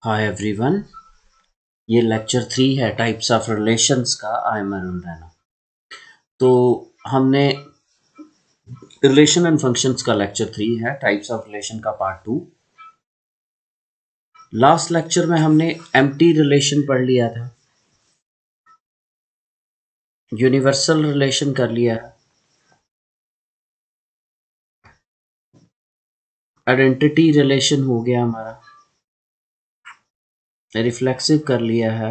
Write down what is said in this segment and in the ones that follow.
Hi everyone, ये lecture 3 है types of relations का। I am Arun Raina. तो हमने रिलेशन एंड फंक्शंस का लेक्चर 3 है, टाइप्स ऑफ रिलेशन का पार्ट 2। लास्ट लेक्चर में हमने एम्प्टी रिलेशन पढ़ लिया था, यूनिवर्सल रिलेशन कर लिया है, आइडेंटिटी रिलेशन हो गया हमारा, रिफ्लेक्सिव कर लिया है।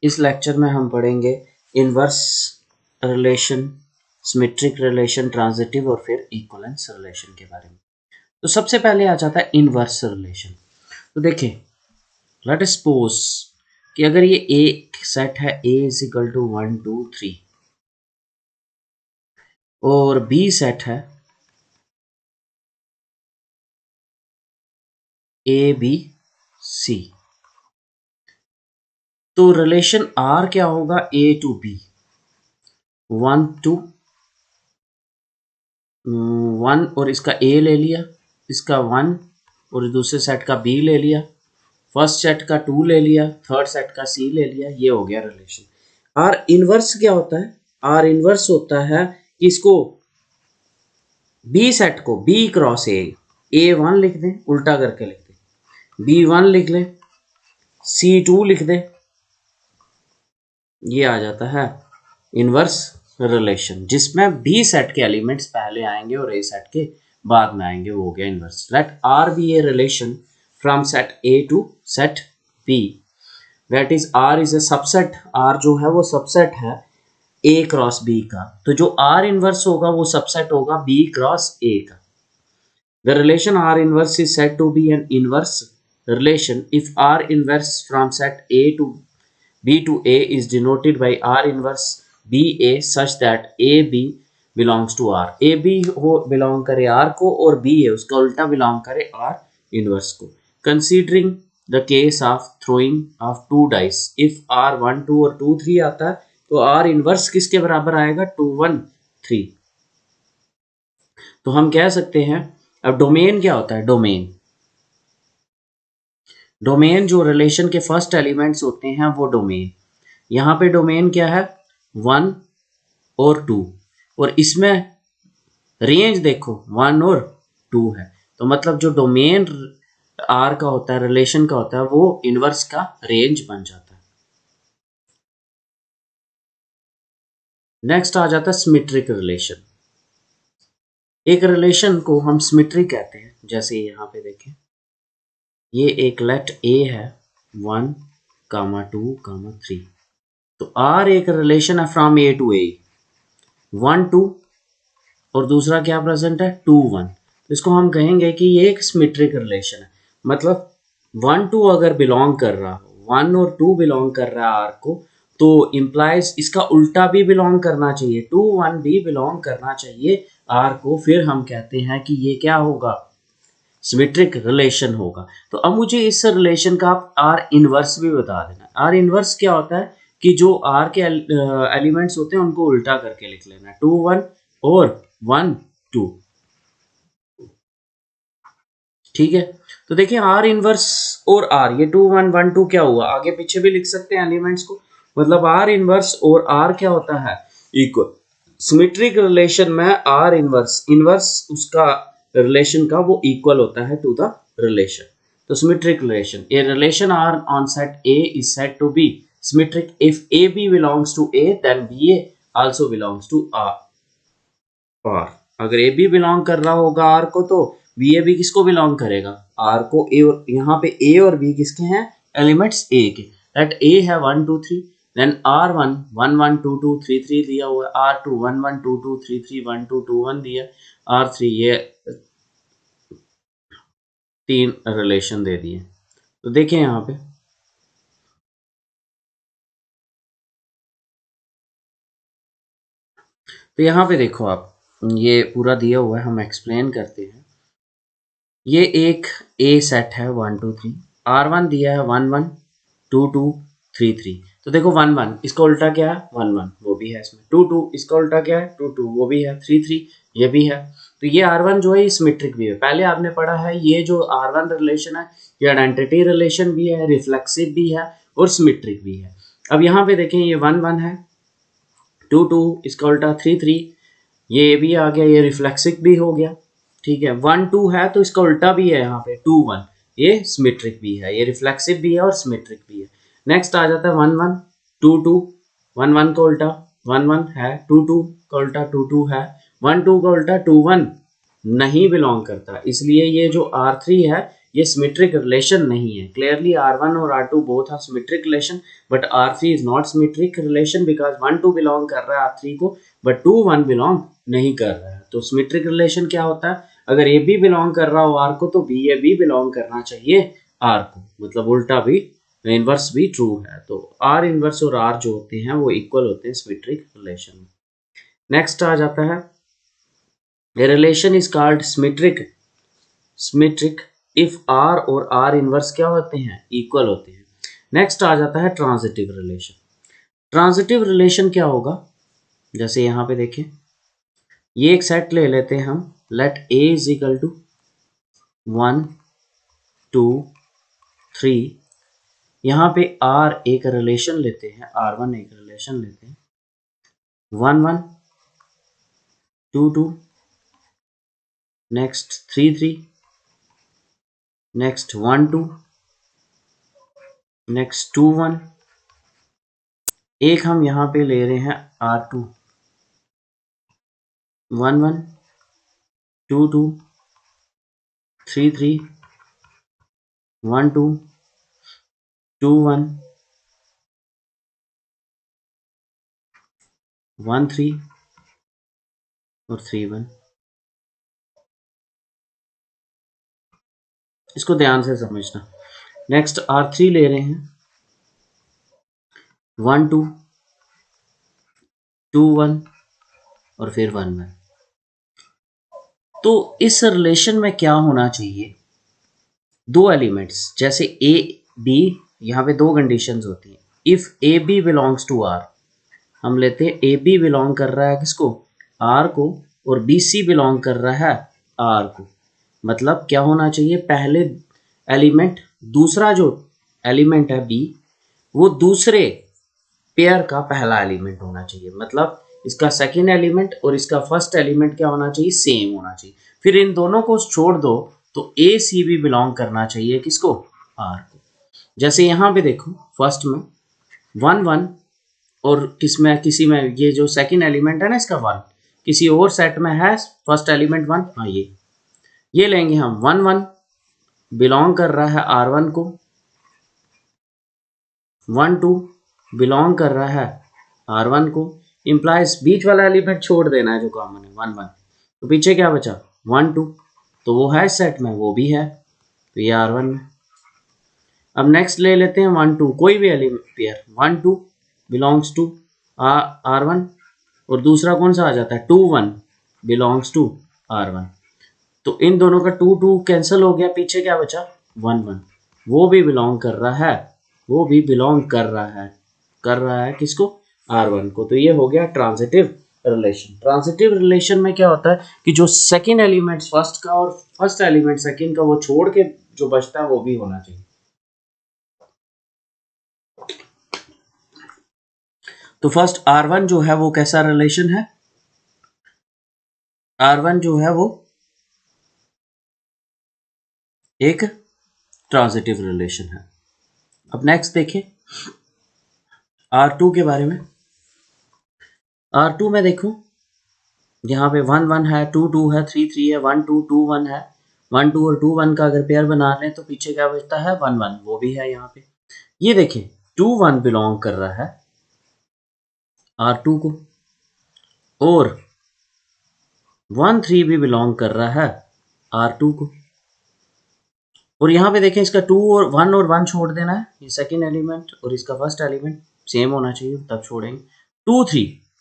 इस लेक्चर में हम पढ़ेंगे inverse relation, symmetric relation, transitive और फिर इक्विवेलेंस रिलेशन के बारे में। तो सबसे पहले आ जाता है इनवर्स रिलेशन। तो देखिए, लेट अस सपोज कि अगर ये एक सेट है A इज इक्वल टू 1 2 3 और B सेट है A B C, तो रिलेशन R क्या होगा? A टू B, 1 टू 1 और इसका A ले लिया, इसका 1 और दूसरे सेट का B ले लिया, फर्स्ट सेट का 2 ले लिया, थर्ड सेट का C ले लिया, ये हो गया रिलेशन। R इनवर्स क्या होता है? R इनवर्स होता है इसको B सेट को B क्रॉस A1 लिख दें, उल्टा करके लिख दें, B1 लिख लें, C2 लिख दें, ये आ जाता है इनवर्स रिलेशन, जिसमें B सेट के एलिमेंट्स पहले आएंगे और A सेट के बाद में आएंगे, वो हो गया inverse. Let R be a relation from set A to set B, that is R is a subset. R जो है वो सबसेट है A क्रॉस B का, तो जो R इनवर्स होगा वो सबसेट होगा B क्रॉस A का। The relation R inverse is said to be an inverse relation if R inverse from set A to B to A is denoted by R inverse BA such that AB belongs to R। AB वो belong करे R को और BA उसका उल्टा belong करे R inverse को। Considering the case of throwing of two dice, if R 1 2 और 2 3 आता है तो R inverse किसके बराबर आएगा? 2 1 3। तो हम कह सकते हैं, अब डोमेन क्या होता है? डोमेन जो रिलेशन के फर्स्ट एलिमेंट्स होते हैं वो डोमेन। यहाँ पे डोमेन क्या है? 1 और 2, और इसमें रेंज देखो 1 और 2 है, तो मतलब जो डोमेन R का होता है, रिलेशन का होता है, वो इनवर्स का रेंज बन जाता है। नेक्स्ट आ जाता है सिमेट्रिक रिलेशन। एक रिलेशन को हम सिमेट्रिक कहते हैं, जैसे यहाँ पे देखें, ये एक लेट A है 1 2 3, तो R एक रिलेशन है फ्रॉम A टू A, 1 2 और दूसरा क्या प्रेजेंट है? 2 1, तो इसको हम कहेंगे कि ये एक सिमेट्रिक रिलेशन है। मतलब 1 2 अगर बिलोंग कर रहा हो, 1 और 2 बिलोंग कर रहा है R को, तो इम्प्लाइज इसका उल्टा भी बिलोंग करना चाहिए, 2 1 भी बिलोंग करना चाहिए R को, फिर हम कहते हैं कि ये क्या होगा? सिमेट्रिक रिलेशन होगा। तो अब मुझे इस रिलेशन का आप आर इनवर्स भी बता देना। आर इनवर्स क्या होता है कि जो आर के एलिमेंट्स होते हैं उनको उल्टा करके लिख लेना, 2 1 और 1 2। ठीक है, तो देखिए आर इनवर्स और आर, ये 2 1 1 2 क्या हुआ? आगे पीछे भी लिख सकते हैं एलिमेंट्स को। मतलब आर इनवर्स और आर क्या होता है? इक्वल। सिमेट्रिक रिलेशन में आर इनवर्स, इनवर्स उसका रिलेशन का वो इक्वल होता है टू द रिलेशन। तो symmetric relation, a relation R on set A is said to be symmetric if A B belongs to A then B A also belongs to R. और अगर A B belong कर रहा होगा are को, तो B ए भी किसको belong करेगा? आर को। ए और यहाँ पे ए और बी किसके हैं? एलिमेंट्स ए के। लेट ए है 1 2 3, देन आर 1 1 1 2 2 3 3 दिया हुआ है, आर 2 1 1 2 2 3 3 1 2 2 1 दिया, आर 3 ये 3 रिलेशन दे दिए। तो देखिए यहाँ पे तो यहाँ पे देखो आप, ये पूरा दिया हुआ है, हम एक्सप्लेन करते हैं। ये एक ए सेट है 1 2 3, R1 दिया है 1 1 2 2 3 3, तो देखो 1 1 इसका उल्टा क्या है? 1 1, वो भी है इसमें। 2 2 इसका उल्टा क्या है? 2 2, वो भी है। 3 3 ये भी है। तो ये R1 जो है सिमेट्रिक भी है। पहले आपने पढ़ा है ये जो R1 रिलेशन है ये आइडेंटिटी रिलेशन भी है, रिफ्लेक्सिव भी है और सिमेट्रिक भी है। अब यहाँ पे देखें ये 1 1 है, 2 2 इसका उल्टा 3 3, ये भी आ गया, ये रिफ्लेक्सिव भी हो गया, ठीक है। 1 2 है तो इसका उल्टा भी है यहाँ पे 2 1, ये सिमेट्रिक भी है, ये रिफ्लेक्सिव भी है और सिमेट्रिक भी है। नेक्स्ट आ जाता है 1 1 2 2, 1 1 का उल्टा 1 1 है, 2 2 का उल्टा 2 2 है, 1 2 का उल्टा 2 1 नहीं बिलोंग करता, इसलिए ये जो R3 है ये सिमेट्रिक रिलेशन नहीं है। क्लियरली R1 और R2 both are symmetric relation but R3 is not symmetric relation because 1 2 belong कर रहा है R3 को बट 2 1 बिलोंग नहीं कर रहा है। तो सिमेट्रिक रिलेशन क्या होता है, अगर ए बी बिलोंग कर रहा हो R को तो बी ए बी बिलोंग करना चाहिए R को, मतलब उल्टा भी, इनवर्स भी ट्रू है। तो R इनवर्स और R जो होते हैं वो इक्वल होते हैं सिमेट्रिक रिलेशन में। नेक्स्ट आ जाता है a relation is called symmetric if R और R इनवर्स क्या होते हैं, इक्वल होते हैं। नेक्स्ट आ जाता है ट्रांजिटिव रिलेशन। ट्रांजिटिव रिलेशन क्या होगा, जैसे यहाँ पे देखें ये एक सेट ले लेते हैं हम, let A is equal to 1 2 3, यहाँ पे R एक रिलेशन लेते हैं, R1 एक रिलेशन लेते हैं, 1 1 2 2, नेक्स्ट 3 3, नेक्स्ट 1 2, नेक्स्ट 2 1, एक हम यहाँ पे ले रहे हैं R2 1 1 2 2 3 3 1 2 2 1 1 3 और 3 1। इसको ध्यान से समझना। नेक्स्ट R3 ले रहे हैं 1 2 2 1 और फिर 1 1। तो इस रिलेशन में क्या होना चाहिए, दो एलिमेंट्स जैसे ए बी, यहाँ पे दो कंडीशंस होती हैं। If A B belongs to R, हम लेते हैं ए बी बिलोंग कर रहा है किसको, आर को, और बी सी बिलोंग कर रहा है आर को। मतलब क्या होना चाहिए, पहले एलिमेंट, दूसरा जो एलिमेंट है बी वो दूसरे पेयर का पहला एलिमेंट होना चाहिए। मतलब इसका सेकंड एलिमेंट और इसका फर्स्ट एलिमेंट क्या होना चाहिए, सेम होना चाहिए। फिर इन दोनों को छोड़ दो तो ए सी भी बिलोंग करना चाहिए किसको, आर को। जैसे यहाँ पे देखो फर्स्ट में 1 1 और किसमें, किसी में ये जो सेकंड एलिमेंट है ना इसका 1, किसी और सेट में है फर्स्ट एलिमेंट 1, हाँ ये लेंगे हम 1 1 बिलोंग कर रहा है R1 को, 1 2 बिलोंग कर रहा है R1 को, इम्प्लाइज बीच वाला एलिमेंट छोड़ देना है जो कॉमन है 1 1, तो पीछे क्या बचा 1 2, तो वो है सेट में, वो भी है, तो ये R1 में। अब नेक्स्ट ले लेते हैं 1 2, कोई भी element pair 1 2 belongs to R1 और दूसरा कौन सा आ जाता है 2 1 बिलोंग्स टू R1, तो इन दोनों का 2 2 कैंसिल हो गया, पीछे क्या बचा 1 1, वो भी बिलोंग कर रहा है, वो भी बिलोंग कर रहा है किसको, R1 को। तो ये हो गया ट्रांजिटिव रिलेशन। ट्रांजिटिव रिलेशन में क्या होता है कि जो सेकंड एलिमेंट फर्स्ट का और फर्स्ट एलिमेंट सेकंड का वो छोड़ के जो बचता है वो भी होना चाहिए। तो फर्स्ट R1 जो है वो कैसा रिलेशन है, R1 जो है वो एक ट्रांजिटिव रिलेशन है। अब नेक्स्ट देखें R2 के बारे में। R2 में देखो यहाँ पे 1 1 है, 2 2 है, 3 3 है, 1 2 2 1 है, 1 2 और 2 1 का अगर पेयर बना लें तो पीछे क्या बचता है 1 1, वो भी है यहाँ पे। ये देखें 2 1 बिलोंग कर रहा है R2 को और 1 3 भी बिलोंग कर रहा है R2 को। और यहाँ पे देखें इसका 2 और 1 छोड़ देना है, ये सेकंड एलिमेंट और इसका फर्स्ट एलिमेंट सेम होना चाहिए तब छोड़ेंगे।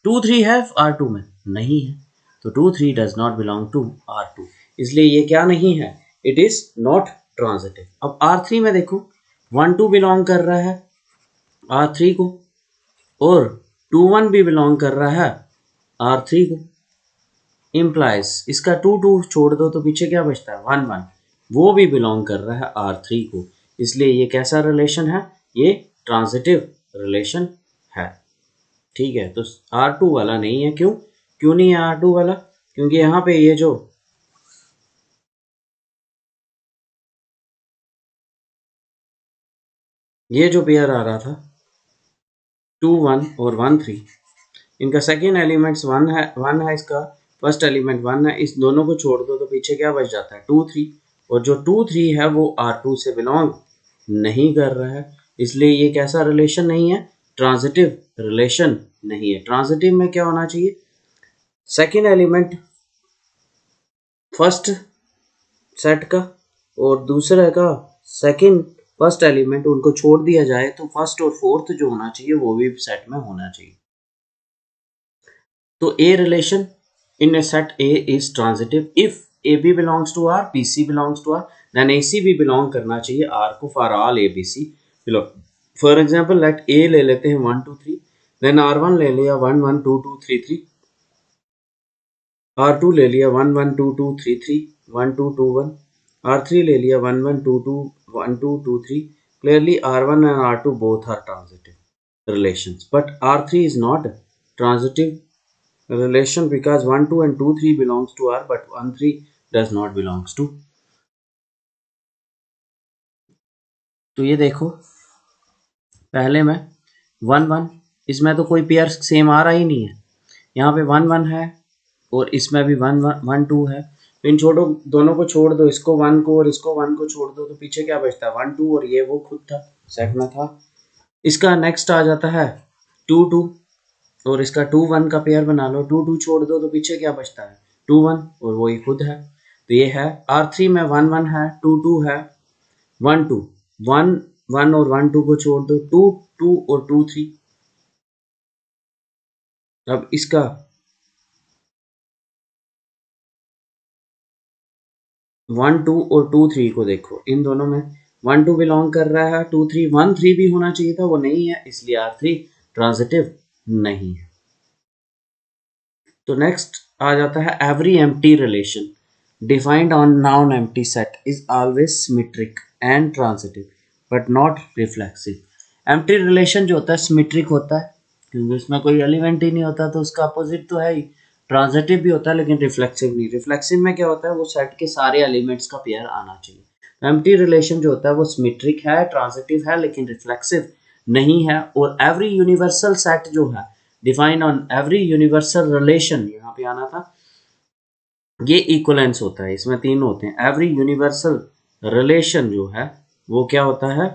2 3 है R2 में, नहीं है, तो 2 3 does not belong to R2, इसलिए ये क्या नहीं है, इट इज नॉट ट्रांजिटिव। अब R3 में देखो 1 2 बिलोंग कर रहा है R3 को और 2 1 भी बिलोंग कर रहा है R3 को, इम्प्लाइज इसका 2 छोड़ दो तो पीछे क्या बचता है 1 1, वो भी बिलोंग कर रहा है R3 को, इसलिए ये कैसा रिलेशन है, ये ट्रांजिटिव रिलेशन है। ठीक है, तो R2 वाला नहीं है, क्यों क्यों नहीं है R2 वाला, क्योंकि यहाँ पे ये जो पेयर आ रहा था 2 1 और 1 3, इनका सेकेंड एलिमेंट्स 1 है, इसका फर्स्ट एलिमेंट 1 है, इस दोनों को छोड़ दो तो पीछे क्या बच जाता है 2 3, और जो 2 3 है वो R2 से बिलोंग नहीं कर रहा है, इसलिए ये कैसा रिलेशन नहीं है, ट्रांजिटिव रिलेशन नहीं है। ट्रांजिटिव में क्या होना चाहिए, सेकेंड एलिमेंट फर्स्ट सेट का और दूसरे का सेकेंड फर्स्ट एलिमेंट, उनको छोड़ दिया जाए तो फर्स्ट और फोर्थ जो होना चाहिए वो भी सेट में होना चाहिए। तो A relation in a set A is transitive if AB belongs to R, BC belongs to R, then AC भी belong करना चाहिए R को for all ABC belong। For example let A ले लेते हैं 1 2 3, then R1 ले लिया 1 1 2 2 3 3, R2 ले लिया 1 1 2 2 3 3 1 2 2 1, R3 ले लिया 1 1 2 2 1 2 2 3। Clearly R1 and R2 both are transitive relations, but R3 is not transitive relation because 1 2 and 2 3 belongs to R but 1 3 does not belongs to। तो ये देखो पहले में 1 1, इसमें तो कोई पेयर सेम आ रहा ही नहीं है, यहाँ पे 1 1 है और इसमें भी 1 1 2 है, तो इन छोड़ो, दोनों को छोड़ दो, इसको 1 को और इसको 1 को छोड़ दो तो पीछे क्या बचता है 1 2, और ये वो खुद था सेट में था। इसका नेक्स्ट आ जाता है 2 2, और इसका 2 1 का पेयर बना लो, 2 2 छोड़ दो तो पीछे क्या बचता है 2 1, और वही खुद है, तो ये है। R3 में 1 1 है, 2 2 है, 1 2, 1 1 और 1 2 को छोड़ दो, 2 2 और 2 3। अब इसका 1 2 और 2 3 को देखो, इन दोनों में 1 2 बिलोंग कर रहा है, 2 3 1 3 भी होना चाहिए था, वो नहीं है, इसलिए R3 ट्रांजिटिव नहीं है। तो नेक्स्ट आ जाता है every empty relation defined on non empty set is always symmetric and transitive but not reflexive. Empty relation जो होता है सिमेट्रिक होता है, क्योंकि उसमें कोई एलिमेंट ही नहीं होता, तो उसका अपोजिट तो है ही। ट्रांजिटिव भी होता है लेकिन रिफ्लेक्सिव नहीं। रिफ्लेक्सिव में क्या होता है, वो सेट के सारे एलिमेंट्स का पेयर आना चाहिए। एम्प्टी रिलेशन जो होता है वो सिमेट्रिक है, ट्रांजिटिव है, लेकिन रिफ्लेक्सिव नहीं है। और एवरी यूनिवर्सल सेट जो है define on every universal relation, यहाँ पे आना था, ये इक्वलेंस होता है, इसमें तीन होते हैं। एवरी यूनिवर्सल रिलेशन जो है वो क्या होता है,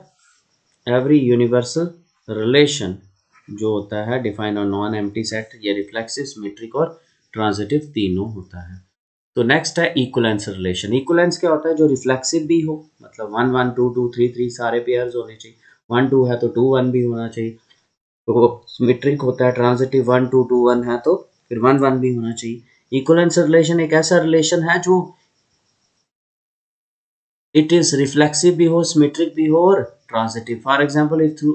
एवरी यूनिवर्सल रिलेशन जो होता है define on non empty set, ये रिफ्लेक्सिव, सिमेट्रिक और ट्रांजिटिव तीनों होता है। तो नेक्स्ट है इक्वलेंस रिलेशन। इक्वलेंस क्या होता है, जो रिफ्लेक्सिव भी हो, मतलब 1 1 2 2 3 3 सारे पेयर्स होने चाहिए, 1 2 है तो 2 1 भी होना चाहिए। तो सिमेट्रिक होता है, ट्रांजिटिव 1 2 2 1 है तो फिर 1 1 भी होना चाहिए। इक्वलेंस रिलेशन एक ऐसा रिलेशन है जो इट इज रिफ्लेक्सिव भी हो, सिमेट्रिक भी हो और transitive. For example if through,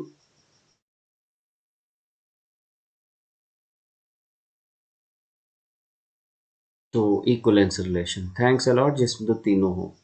तो इक्वलेंस रिलेशन, थैंक्स अलॉट जिसमें तो तीनों हो।